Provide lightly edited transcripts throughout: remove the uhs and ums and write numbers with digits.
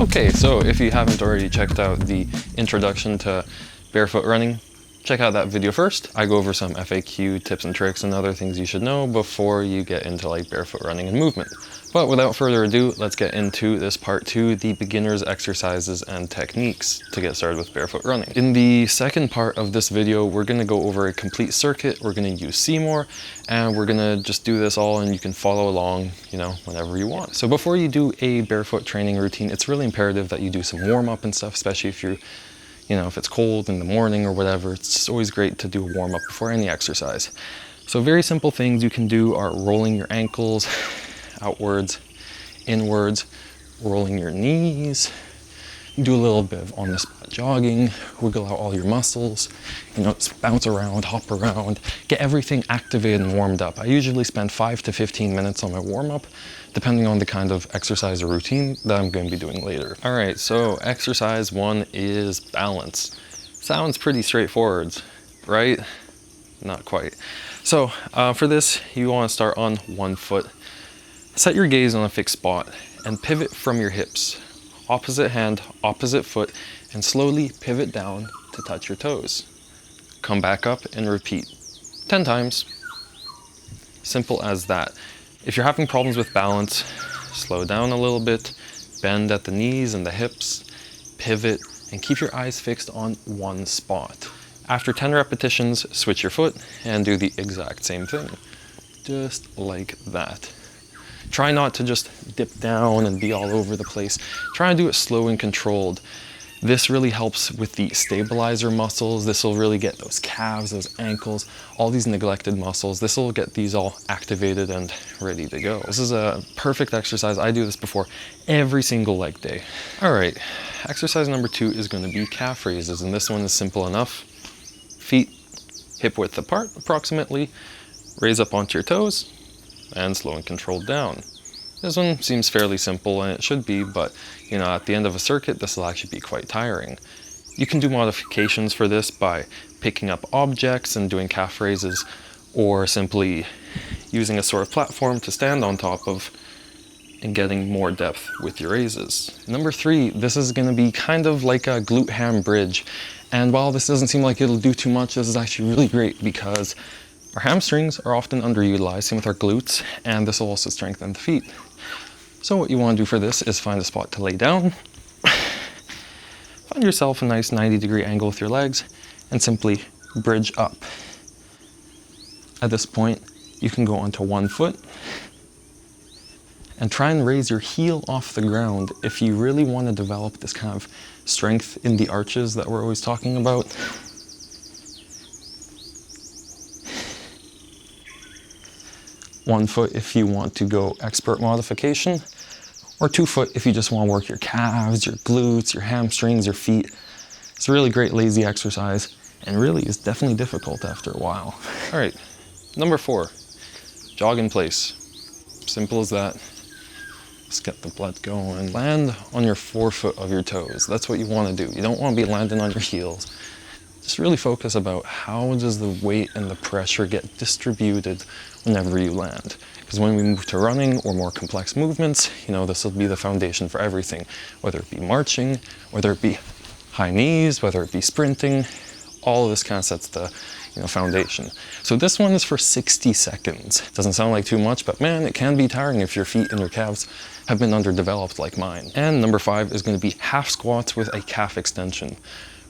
Okay, so if you haven't already checked out the introduction to barefoot running, check out that video first. I go over some FAQ tips and tricks and other things you should know before you get into like barefoot running and movement. But without further ado, let's get into this part 2, the beginner's exercises and techniques to get started with barefoot running. In the second part of this video, we're gonna go over a complete circuit. We're gonna use Seymour, and we're gonna just do this all and you can follow along, whenever you want. So before you do a barefoot training routine, it's really imperative that you do some warm up and stuff, especially if you're if it's cold in the morning or whatever. It's always great to do a warm up before any exercise. So very simple things you can do are rolling your ankles outwards, inwards, rolling your knees, do a little bit of on the spot jogging, wiggle out all your muscles, just bounce around, hop around, get everything activated and warmed up. I usually spend 5 to 15 minutes on my warm up, depending on the kind of exercise or routine that I'm going to be doing later. All right, so exercise 1 is balance. Sounds pretty straightforward, right? Not quite. So for this, you want to start on one foot. Set your gaze on a fixed spot and pivot from your hips. Opposite hand, opposite foot, and slowly pivot down to touch your toes. Come back up and repeat 10 times. Simple as that. If you're having problems with balance, slow down a little bit, bend at the knees and the hips, pivot, and keep your eyes fixed on one spot. After 10 repetitions, switch your foot and do the exact same thing. Just like that. Try not to just dip down and be all over the place. Try to do it slow and controlled. This really helps with the stabilizer muscles. This will really get those calves, those ankles, all these neglected muscles. This will get these all activated and ready to go. This is a perfect exercise. I do this before every single leg day. All right, exercise number 2 is going to be calf raises, and this one is simple enough. Feet hip width apart approximately, raise up onto your toes, and slow and controlled down. This one seems fairly simple, and it should be, but at the end of a circuit, this will actually be quite tiring. You can do modifications for this by picking up objects and doing calf raises, or simply using a sort of platform to stand on top of and getting more depth with your raises. Number 3, this is going to be kind of like a glute ham bridge. And while this doesn't seem like it'll do too much, this is actually really great because our hamstrings are often underutilized, same with our glutes, and this will also strengthen the feet. So what you want to do for this is find a spot to lay down, find yourself a nice 90-degree angle with your legs, and simply bridge up. At this point, you can go onto one foot and try and raise your heel off the ground if you really want to develop this kind of strength in the arches that we're always talking about. One foot if you want to go expert modification, or 2 foot if you just want to work your calves, your glutes, your hamstrings, your feet. It's a really great lazy exercise and really is definitely difficult after a while. All right, number 4, jog in place. Simple as that. Let's get the blood going. Land on your forefoot of your toes. That's what you want to do. You don't want to be landing on your heels. Just really focus about how does the weight and the pressure get distributed whenever you land. Because when we move to running or more complex movements, this will be the foundation for everything. Whether it be marching, whether it be high knees, whether it be sprinting, all of this kind of sets the foundation. So this one is for 60 seconds. Doesn't sound like too much, but man, it can be tiring if your feet and your calves have been underdeveloped like mine. And number 5 is going to be half squats with a calf extension.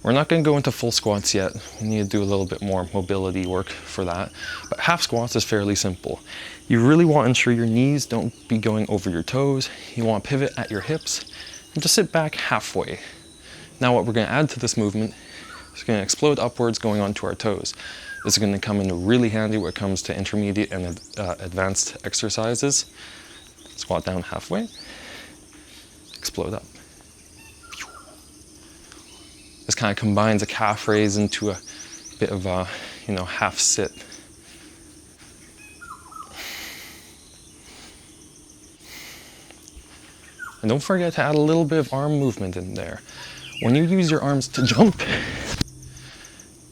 We're not going to go into full squats yet. We need to do a little bit more mobility work for that. But half squats is fairly simple. You really want to ensure your knees don't be going over your toes. You want to pivot at your hips and just sit back halfway. Now what we're going to add to this movement is going to explode upwards going onto our toes. This is going to come in really handy when it comes to intermediate and advanced exercises. Squat down halfway, explode up. This kind of combines a calf raise into a bit of a, half sit. And don't forget to add a little bit of arm movement in there. When you use your arms to jump,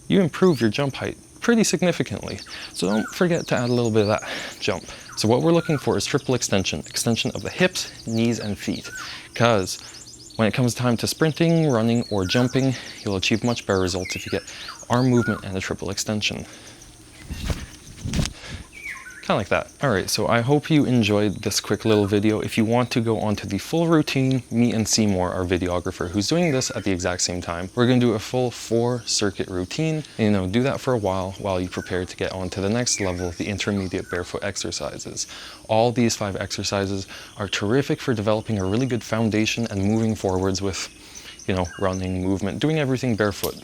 you improve your jump height pretty significantly. So don't forget to add a little bit of that jump. So what we're looking for is triple extension. Extension of the hips, knees, and feet. Because When it comes time to sprinting, running, or jumping, you'll achieve much better results if you get arm movement and a triple extension. Kind of like that. All right, so I hope you enjoyed this quick little video. If you want to go on to the full routine, me and Seymour, our videographer, who's doing this at the exact same time, we're gonna do a full 4-circuit routine. And, do that for a while you prepare to get on to the next level, the intermediate barefoot exercises. All these 5 exercises are terrific for developing a really good foundation and moving forwards with, running, movement, doing everything barefoot.